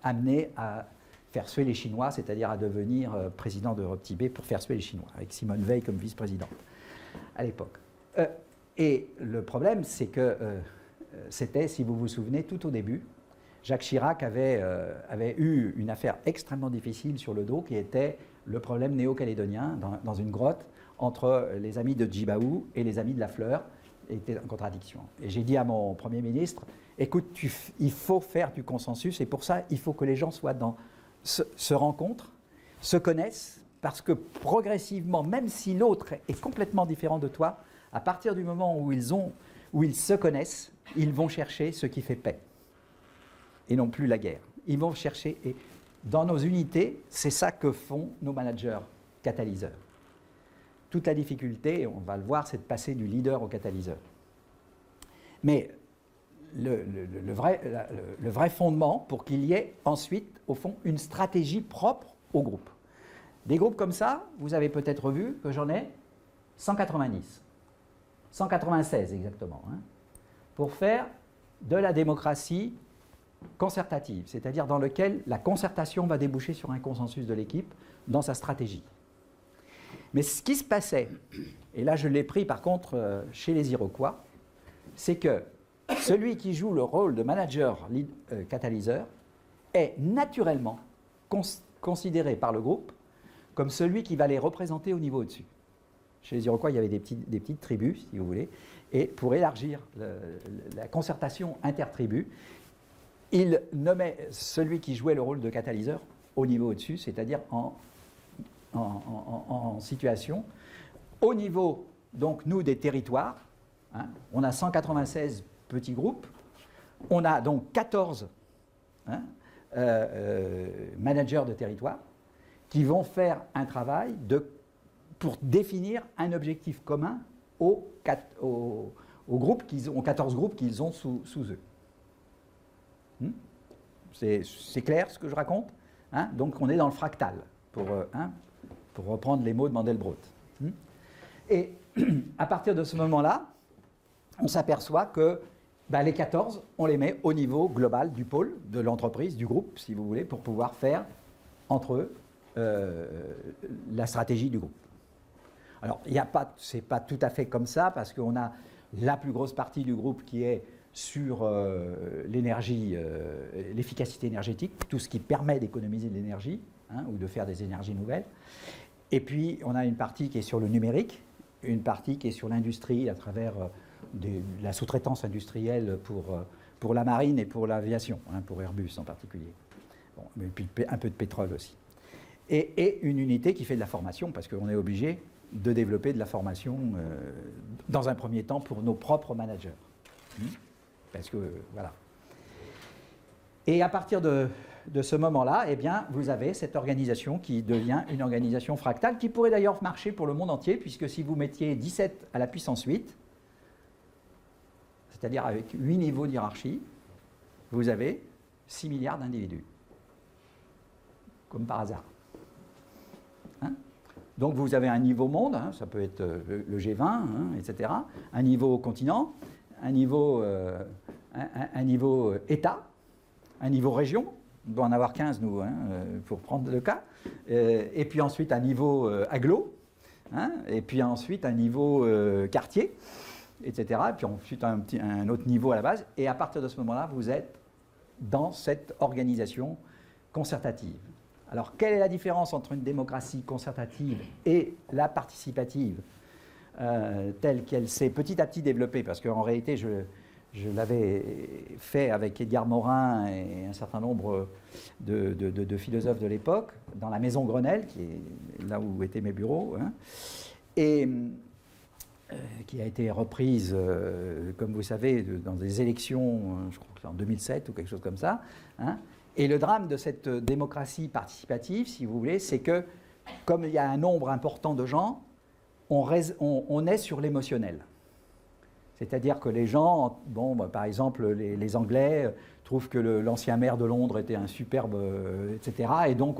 amené à faire suer les Chinois, c'est-à-dire à devenir président d'Europe Tibet pour faire suer les Chinois, avec Simone Veil comme vice-présidente à l'époque. Et le problème, c'est que c'était, si vous vous souvenez, tout au début, Jacques Chirac avait eu une affaire extrêmement difficile sur le dos, qui était le problème néo-calédonien dans une grotte entre les amis de Djibaou et les amis de la Fleur, et était en contradiction. Et j'ai dit à mon Premier ministre, écoute, il faut faire du consensus, et pour ça, il faut que les gens se rencontrent, se connaissent, parce que progressivement, même si l'autre est complètement différent de toi, à partir du moment où ils se connaissent, ils vont chercher ce qui fait paix, et non plus la guerre. Ils vont chercher, et dans nos unités, c'est ça que font nos managers catalyseurs. Toute la difficulté, on va le voir, c'est de passer du leader au catalyseur. Mais le vrai fondement pour qu'il y ait ensuite, au fond, une stratégie propre au groupe. Des groupes comme ça, vous avez peut-être vu que j'en ai 190, 196 exactement, hein, pour faire de la démocratie concertative, c'est-à-dire dans lequel la concertation va déboucher sur un consensus de l'équipe dans sa stratégie. Mais ce qui se passait, et là je l'ai pris par contre chez les Iroquois, c'est que celui qui joue le rôle de manager catalyseur est naturellement considéré par le groupe comme celui qui va les représenter au niveau au-dessus. Chez les Iroquois, il y avait des petites tribus, si vous voulez. Et pour élargir la concertation intertribus, il nommait celui qui jouait le rôle de catalyseur au niveau au-dessus, c'est-à-dire en situation. Au niveau, donc, nous, des territoires, hein, on a 196 petits groupes, on a donc 14 managers de territoire qui vont faire un travail pour définir un objectif commun aux 14 groupes qu'ils ont sous eux. C'est clair ce que je raconte, hein? Donc on est dans le fractal, pour reprendre les mots de Mandelbrot. Et à partir de ce moment-là, on s'aperçoit que les 14, on les met au niveau global du pôle, de l'entreprise, du groupe, si vous voulez, pour pouvoir faire entre eux la stratégie du groupe. Alors, c'est pas tout à fait comme ça, parce qu'on a la plus grosse partie du groupe qui est sur l'énergie, l'efficacité énergétique, tout ce qui permet d'économiser de l'énergie, hein, ou de faire des énergies nouvelles. Et puis, on a une partie qui est sur le numérique, une partie qui est sur l'industrie à travers la sous-traitance industrielle pour la marine et pour l'aviation, hein, pour Airbus en particulier. Bon, mais puis un peu de pétrole aussi. Et une unité qui fait de la formation, parce qu'on est obligé de développer de la formation dans un premier temps pour nos propres managers. Parce que, voilà. Et à partir de ce moment-là, eh bien, vous avez cette organisation qui devient une organisation fractale, qui pourrait d'ailleurs marcher pour le monde entier, puisque si vous mettiez 17 à la puissance 8, c'est-à-dire avec 8 niveaux de hiérarchie, vous avez 6 milliards d'individus. Comme par hasard. Hein? Donc vous avez un niveau monde, hein, ça peut être le G20, hein, etc., un niveau continent, un niveau État, un niveau région, on doit en avoir 15 nous, hein, pour prendre le cas, et puis ensuite un niveau agglo, hein, et puis ensuite un niveau quartier, etc., et puis ensuite un autre niveau à la base, et à partir de ce moment-là, vous êtes dans cette organisation concertative. Alors, quelle est la différence entre une démocratie concertative et la participative telle qu'elle s'est petit à petit développée? Parce qu'en réalité, je l'avais fait avec Edgar Morin et un certain nombre de philosophes de l'époque, dans la maison Grenelle, qui est là où étaient mes bureaux, hein, et qui a été reprise, comme vous savez, dans des élections, je crois que c'est en 2007 ou quelque chose comme ça, hein. Et le drame de cette démocratie participative, si vous voulez, c'est que, comme il y a un nombre important de gens, on est sur l'émotionnel. C'est-à-dire que les gens, par exemple, les Anglais trouvent que l'ancien maire de Londres était un superbe, etc. Et donc,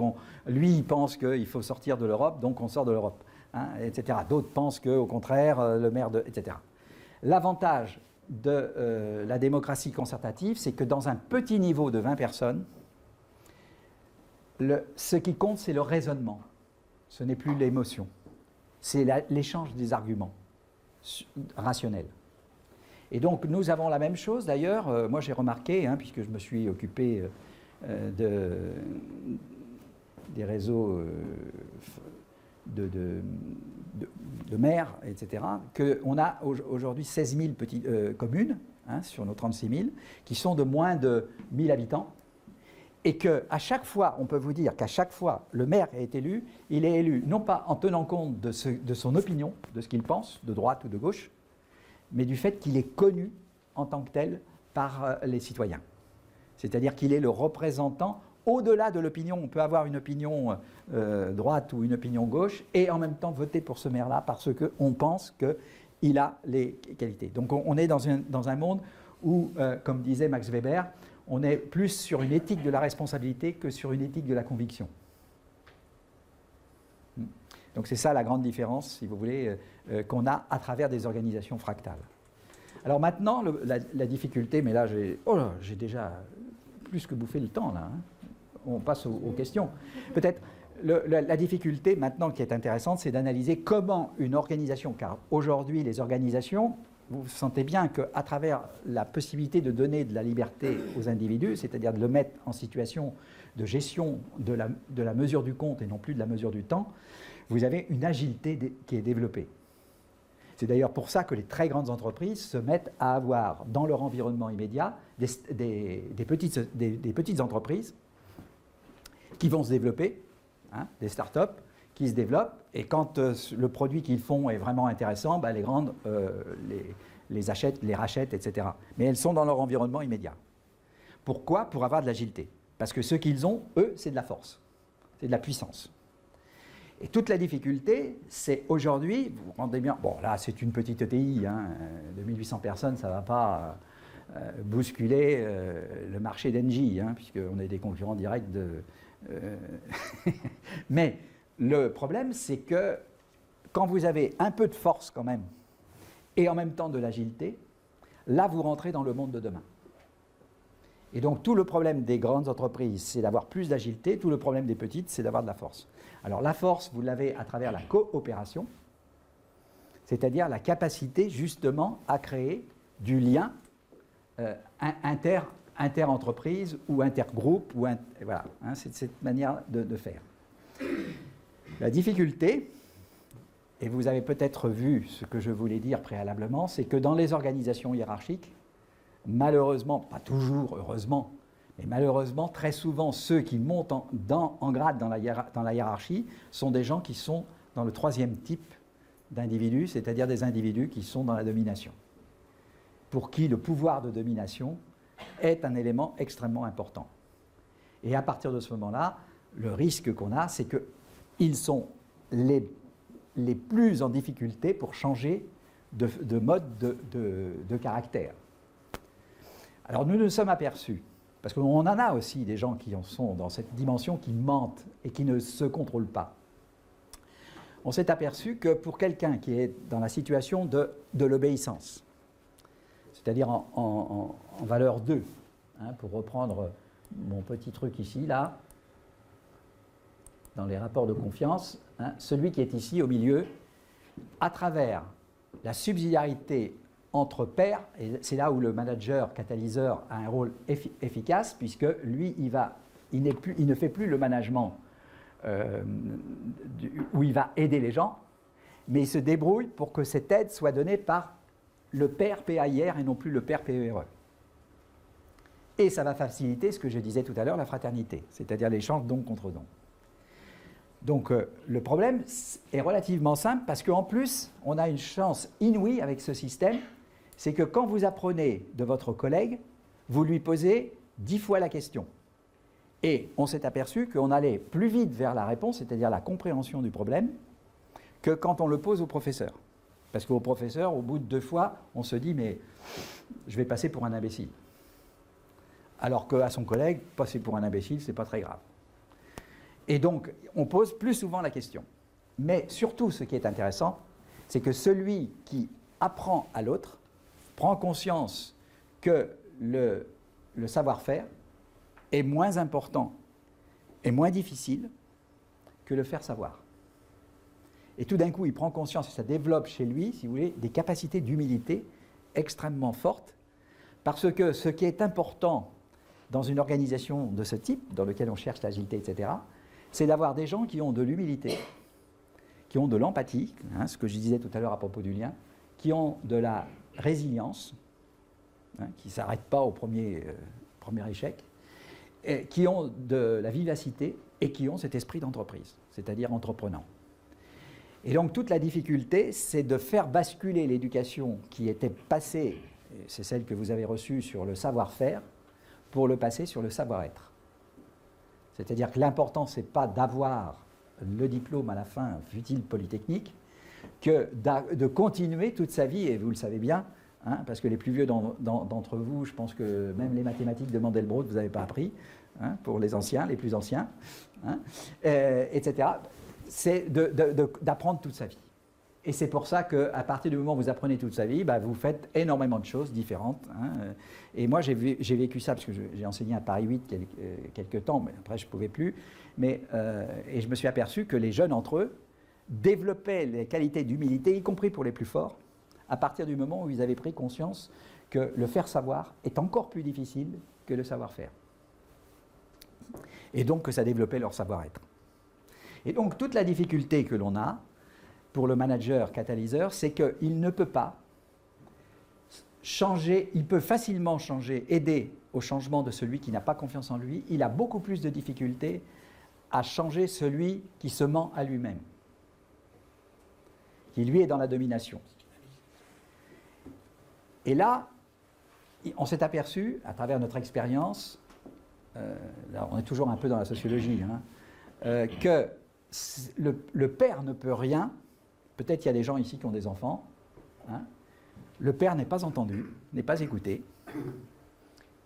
lui, il pense qu'il faut sortir de l'Europe, donc on sort de l'Europe, hein, etc. D'autres pensent qu'au contraire, le maire etc. L'avantage de la démocratie concertative, c'est que dans un petit niveau de 20 personnes, ce qui compte, c'est le raisonnement. Ce n'est plus l'émotion. C'est l'échange des arguments rationnels. Et donc, nous avons la même chose, d'ailleurs. Moi, j'ai remarqué, hein, puisque je me suis occupé des réseaux de maires, etc., qu'on a aujourd'hui 16 000 petites communes, hein, sur nos 36 000, qui sont de moins de 1000 habitants. Et qu'à chaque fois, on peut vous dire qu'à chaque fois, le maire est élu, il est élu non pas en tenant compte de son opinion, de ce qu'il pense, de droite ou de gauche, mais du fait qu'il est connu en tant que tel par les citoyens. C'est-à-dire qu'il est le représentant, au-delà de l'opinion. On peut avoir une opinion droite ou une opinion gauche, et en même temps voter pour ce maire-là parce qu'on pense qu'il a les qualités. Donc on est dans un monde où, comme disait Max Weber, on est plus sur une éthique de la responsabilité que sur une éthique de la conviction. Donc c'est ça la grande différence, si vous voulez, qu'on a à travers des organisations fractales. Alors maintenant, la difficulté, mais là j'ai déjà plus que bouffé le temps, là. Hein. On passe aux questions. Peut-être la difficulté maintenant qui est intéressante, c'est d'analyser comment une organisation, car aujourd'hui les organisations, vous sentez bien qu'à travers la possibilité de donner de la liberté aux individus, c'est-à-dire de le mettre en situation de gestion de la mesure du compte et non plus de la mesure du temps, vous avez une agilité qui est développée. C'est d'ailleurs pour ça que les très grandes entreprises se mettent à avoir dans leur environnement immédiat des petites entreprises qui vont se développer, hein, des startups qui se développent, et quand le produit qu'ils font est vraiment intéressant, les grandes les achètent, les rachètent, etc. Mais elles sont dans leur environnement immédiat. Pourquoi? Pour avoir de l'agilité. Parce que ce qu'ils ont, eux, c'est de la force, c'est de la puissance. Et toute la difficulté, c'est aujourd'hui, vous vous rendez bien, bon là c'est une petite ETI, hein, de 1800 personnes, ça ne va pas bousculer le marché d'Engie, hein, puisqu'on est des concurrents directs de... Mais le problème, c'est que quand vous avez un peu de force quand même, et en même temps de l'agilité, là vous rentrez dans le monde de demain. Et donc tout le problème des grandes entreprises, c'est d'avoir plus d'agilité, tout le problème des petites, c'est d'avoir de la force. Alors la force, vous l'avez à travers la coopération, c'est-à-dire la capacité justement à créer du lien inter-entreprise ou intergroupe, voilà, hein, c'est cette manière de faire. La difficulté, et vous avez peut-être vu ce que je voulais dire préalablement, c'est que dans les organisations hiérarchiques, malheureusement, pas toujours, heureusement, mais malheureusement, très souvent, ceux qui montent en grade dans la hiérarchie sont des gens qui sont dans le troisième type d'individus, c'est-à-dire des individus qui sont dans la domination, pour qui le pouvoir de domination est un élément extrêmement important. Et à partir de ce moment-là, le risque qu'on a, c'est qu'ils sont les plus en difficulté pour changer de mode de caractère. Alors nous nous sommes aperçus, parce qu'on en a aussi des gens qui en sont dans cette dimension, qui mentent et qui ne se contrôlent pas. On s'est aperçu que pour quelqu'un qui est dans la situation de l'obéissance, c'est-à-dire en valeur 2, hein, pour reprendre mon petit truc ici, là, dans les rapports de confiance, hein, celui qui est ici au milieu, à travers la subsidiarité entre pairs, et c'est là où le manager catalyseur a un rôle efficace, puisque lui, il ne fait plus le management où il va aider les gens, mais il se débrouille pour que cette aide soit donnée par le pair PAIR et non plus le pair PERE. Et ça va faciliter ce que je disais tout à l'heure, la fraternité, c'est-à-dire l'échange don contre don. Donc le problème est relativement simple, parce qu'en plus, on a une chance inouïe avec ce système, c'est que quand vous apprenez de votre collègue, vous lui posez 10 fois la question. Et on s'est aperçu qu'on allait plus vite vers la réponse, c'est-à-dire la compréhension du problème, que quand on le pose au professeur. Parce qu'au professeur, au bout de 2 fois, on se dit « mais je vais passer pour un imbécile ». Alors qu'à son collègue, passer pour un imbécile, ce n'est pas très grave. Et donc, on pose plus souvent la question. Mais surtout, ce qui est intéressant, c'est que celui qui apprend à l'autre prend conscience que le savoir-faire est moins important et moins difficile que le faire savoir. Et tout d'un coup, il prend conscience et ça développe chez lui, si vous voulez, des capacités d'humilité extrêmement fortes, parce que ce qui est important dans une organisation de ce type, dans lequel on cherche l'agilité, etc., c'est d'avoir des gens qui ont de l'humilité, qui ont de l'empathie, hein, ce que je disais tout à l'heure à propos du lien, qui ont de la résilience, hein, qui ne s'arrêtent pas au premier échec, et qui ont de la vivacité et qui ont cet esprit d'entreprise, c'est-à-dire entreprenant. Et donc toute la difficulté, c'est de faire basculer l'éducation qui était passée, c'est celle que vous avez reçue sur le savoir-faire, pour le passer sur le savoir-être. C'est-à-dire que l'important, ce n'est pas d'avoir le diplôme à la fin, fut-il polytechnique, que de continuer toute sa vie, et vous le savez bien, hein, parce que les plus vieux d'entre vous, je pense que même les mathématiques de Mandelbrot, vous n'avez pas appris, hein, pour les anciens, les plus anciens, hein, etc., c'est d'apprendre toute sa vie. Et c'est pour ça qu'à partir du moment où vous apprenez toute sa vie, vous faites énormément de choses différentes. Hein. Et moi, j'ai vécu ça, parce que j'ai enseigné à Paris 8 quelques temps, mais après, je ne pouvais plus. Et je me suis aperçu que les jeunes entre eux développaient les qualités d'humilité, y compris pour les plus forts, à partir du moment où ils avaient pris conscience que le faire savoir est encore plus difficile que le savoir-faire. Et donc que ça développait leur savoir-être. Et donc toute la difficulté que l'on a, pour le manager catalyseur, c'est qu'il ne peut pas changer, il peut facilement changer, aider au changement de celui qui n'a pas confiance en lui. Il a beaucoup plus de difficultés à changer celui qui se ment à lui-même, qui lui est dans la domination. Et là, on s'est aperçu, à travers notre expérience, là on est toujours un peu dans la sociologie, que le père ne peut rien. Peut-être qu'il y a des gens ici qui ont des enfants. Le père n'est pas entendu, n'est pas écouté.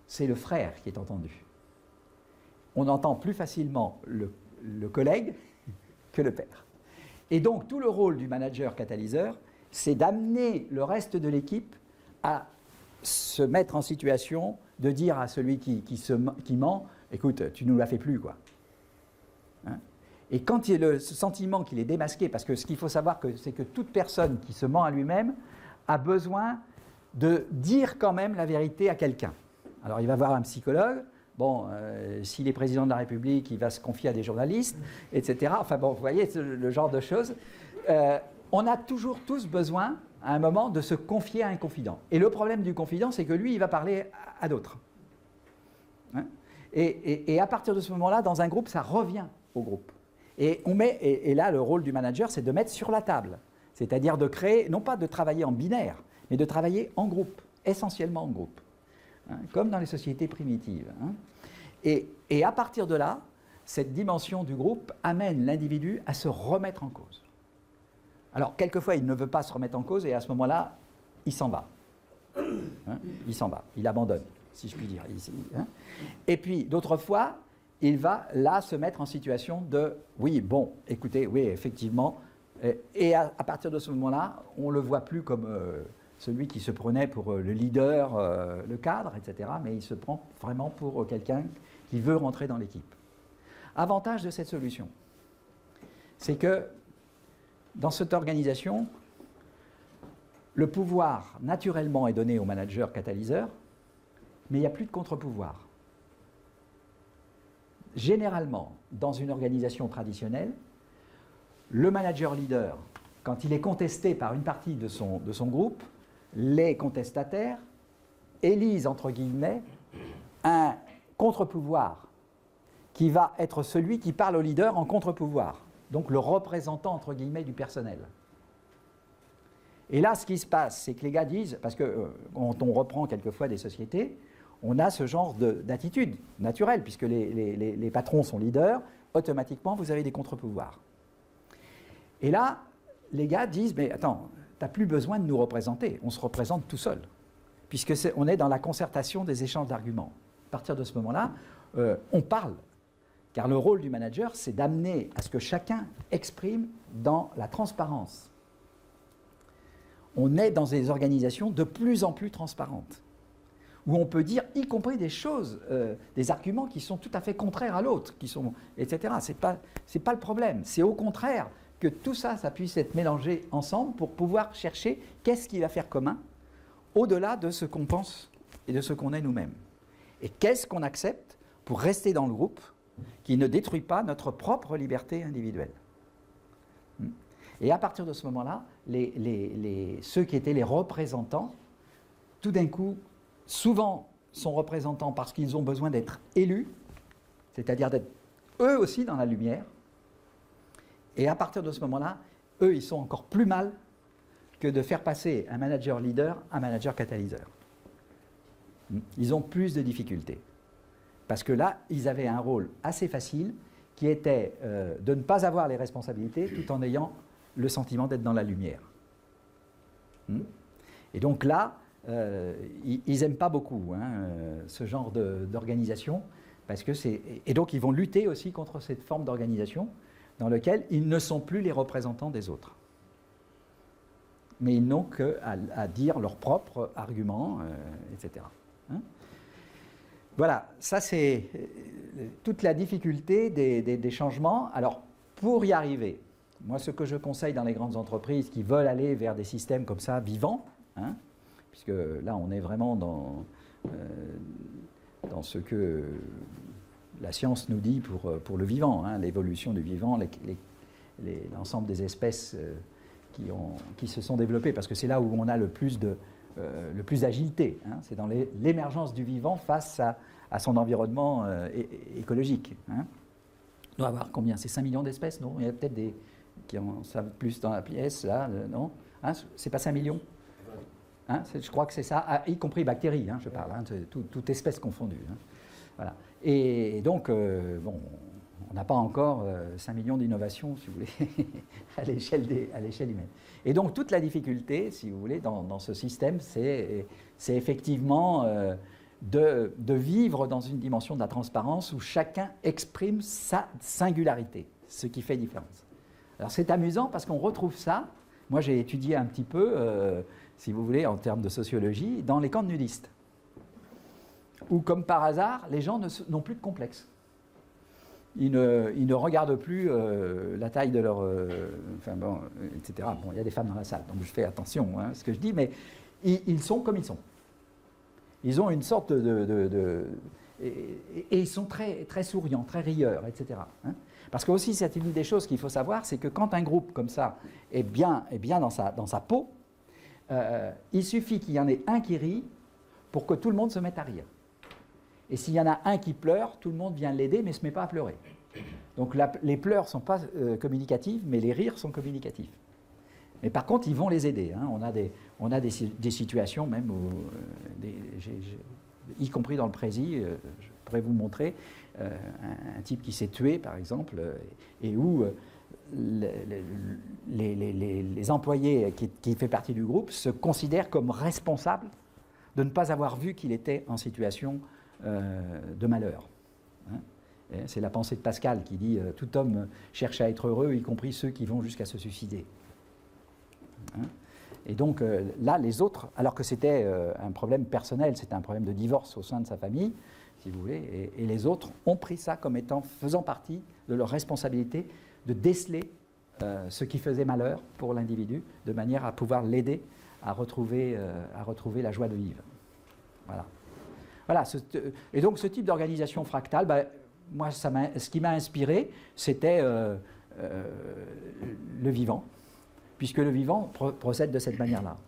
C'est le frère qui est entendu. On entend plus facilement le collègue que le père. Et donc, tout le rôle du manager catalyseur, c'est d'amener le reste de l'équipe à se mettre en situation de dire à celui qui ment, écoute, tu ne nous la fais plus, quoi. Et quand il y a ce sentiment qu'il est démasqué, parce que ce qu'il faut savoir, c'est que toute personne qui se ment à lui-même a besoin de dire quand même la vérité à quelqu'un. Alors il va voir un psychologue, s'il est président de la République, il va se confier à des journalistes, etc. Enfin bon, vous voyez le genre de choses. On a toujours tous besoin, à un moment, de se confier à un confident. Et le problème du confident, c'est que lui, il va parler à d'autres. Et à partir de ce moment-là, dans un groupe, ça revient au groupe. Et là, le rôle du manager, c'est de mettre sur la table. C'est-à-dire de créer, non pas de travailler en binaire, mais de travailler en groupe, essentiellement en groupe, comme dans les sociétés primitives. Et à partir de là, cette dimension du groupe amène l'individu à se remettre en cause. Alors, quelquefois, il ne veut pas se remettre en cause, et à ce moment-là, il s'en va. Il s'en va, il abandonne, si je puis dire. Et puis, d'autres fois, il va là se mettre en situation de « oui, bon, écoutez, oui, effectivement », et à partir de ce moment-là, on ne le voit plus comme celui qui se prenait pour le leader, le cadre, etc., mais il se prend vraiment pour quelqu'un qui veut rentrer dans l'équipe. Avantage de cette solution, c'est que dans cette organisation, le pouvoir naturellement est donné au manager catalyseur, mais il n'y a plus de contre-pouvoir. Généralement, dans une organisation traditionnelle, le manager leader, quand il est contesté par une partie de son groupe, les contestataires élisent, entre guillemets, un contre-pouvoir qui va être celui qui parle au leader en contre-pouvoir, donc le représentant, entre guillemets, du personnel. Et là, ce qui se passe, c'est que les gars disent, parce que quand on reprend quelquefois des sociétés, on a ce genre d'attitude naturelle, puisque les patrons sont leaders, automatiquement, vous avez des contre-pouvoirs. Et là, les gars disent, mais attends, tu n'as plus besoin de nous représenter, on se représente tout seul, puisque on est dans la concertation des échanges d'arguments. À partir de ce moment-là, on parle, car le rôle du manager, c'est d'amener à ce que chacun exprime dans la transparence. On est dans des organisations de plus en plus transparentes, où on peut dire, y compris des choses, des arguments qui sont tout à fait contraires à l'autre, etc. C'est pas le problème, c'est au contraire que tout ça, ça puisse être mélangé ensemble pour pouvoir chercher qu'est-ce qui va faire commun, au-delà de ce qu'on pense et de ce qu'on est nous-mêmes. Et qu'est-ce qu'on accepte pour rester dans le groupe qui ne détruit pas notre propre liberté individuelle. Et à partir de ce moment-là, ceux qui étaient les représentants, tout d'un coup, souvent sont représentants parce qu'ils ont besoin d'être élus, c'est-à-dire d'être eux aussi dans la lumière. Et à partir de ce moment-là, eux, ils sont encore plus mal que de faire passer un manager leader à un manager catalyseur. Ils ont plus de difficultés. Parce que là, ils avaient un rôle assez facile qui était de ne pas avoir les responsabilités tout en ayant le sentiment d'être dans la lumière. Et donc là, ils n'aiment pas beaucoup ce genre d'organisation, parce que et donc ils vont lutter aussi contre cette forme d'organisation dans laquelle ils ne sont plus les représentants des autres. Mais ils n'ont qu'à dire leurs propres arguments, etc. Voilà, ça c'est toute la difficulté des changements. Alors, pour y arriver, moi ce que je conseille dans les grandes entreprises qui veulent aller vers des systèmes comme ça, vivants, puisque là on est vraiment dans ce que la science nous dit pour le vivant, l'évolution du vivant, l'ensemble des espèces qui se sont développées, parce que c'est là où on a le plus d'agilité. Hein, c'est dans l'émergence du vivant face à son environnement écologique. Hein. On doit avoir combien? C'est 5 millions d'espèces, non? Il y a peut-être des qui en savent plus dans la pièce, là, non? Hein, c'est pas 5 millions? Hein, je crois que c'est ça, y compris bactéries, hein, je parle, hein, toute espèce confondue. Hein. Voilà. Et donc, bon, on n'a pas encore 5 millions d'innovations, si vous voulez, à l'échelle humaine. Et donc, toute la difficulté, si vous voulez, dans ce système, c'est effectivement de vivre dans une dimension de la transparence où chacun exprime sa singularité, ce qui fait différence. Alors, c'est amusant parce qu'on retrouve ça. Moi, j'ai étudié un petit peu, si vous voulez, en termes de sociologie, dans les camps de nudistes, où, comme par hasard, les gens n'ont plus de complexe. Ils ne regardent plus la taille de leur... enfin bon, etc. Bon, il y a des femmes dans la salle, donc je fais attention à ce que je dis, mais ils sont comme ils sont. Ils ont une sorte et ils sont très, très souriants, très rieurs, etc. Hein. Parce que aussi, c'est une des choses qu'il faut savoir, c'est que quand un groupe comme ça est bien dans sa peau, il suffit qu'il y en ait un qui rit pour que tout le monde se mette à rire. Et s'il y en a un qui pleure, tout le monde vient l'aider, mais ne se met pas à pleurer. Donc les pleurs ne sont pas communicatifs, mais les rires sont communicatifs. Mais par contre, ils vont les aider. Hein. On a des situations même où, y compris dans le prési, je pourrais vous montrer, un type qui s'est tué, par exemple, et où les employés qui fait partie du groupe se considèrent comme responsables de ne pas avoir vu qu'il était en situation de malheur. Hein. C'est la pensée de Pascal qui dit « Tout homme cherche à être heureux, y compris ceux qui vont jusqu'à se suicider. » Hein. Et donc là, les autres, alors que c'était un problème personnel, c'était un problème de divorce au sein de sa famille, si vous voulez, et les autres ont pris ça comme faisant partie de leur responsabilité de déceler ce qui faisait malheur pour l'individu, de manière à pouvoir l'aider à retrouver la joie de vivre. Voilà. Voilà, et donc ce type d'organisation fractale, ben, moi, ce qui m'a inspiré, c'était le vivant, puisque le vivant procède de cette manière-là.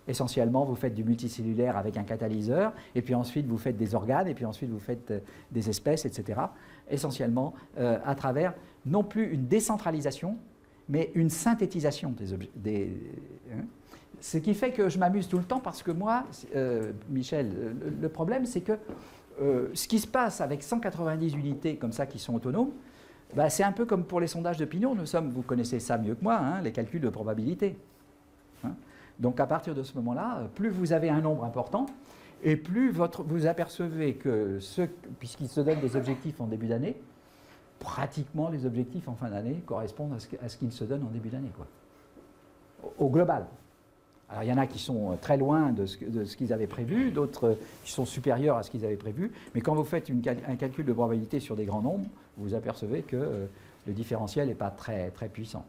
Essentiellement, vous faites du multicellulaire avec un catalyseur, et puis ensuite vous faites des organes, et puis ensuite vous faites des espèces, etc. Essentiellement à travers non plus une décentralisation, mais une synthétisation des objets. Ce qui fait que je m'amuse tout le temps parce que moi, Michel, le problème c'est que ce qui se passe avec 190 unités comme ça qui sont autonomes, bah, c'est un peu comme pour les sondages d'opinion. Vous connaissez ça mieux que moi, hein, les calculs de probabilité. Hein. Donc à partir de ce moment-là, plus vous avez un nombre important, et plus vous apercevez que puisqu'ils se donnent des objectifs en début d'année, pratiquement les objectifs en fin d'année correspondent à ce qu'ils se donnent en début d'année, quoi. Au global. Alors il y en a qui sont très loin de ce qu'ils avaient prévu, d'autres qui sont supérieurs à ce qu'ils avaient prévu, mais quand vous faites un calcul de probabilité sur des grands nombres, vous apercevez que le différentiel n'est pas très, très puissant.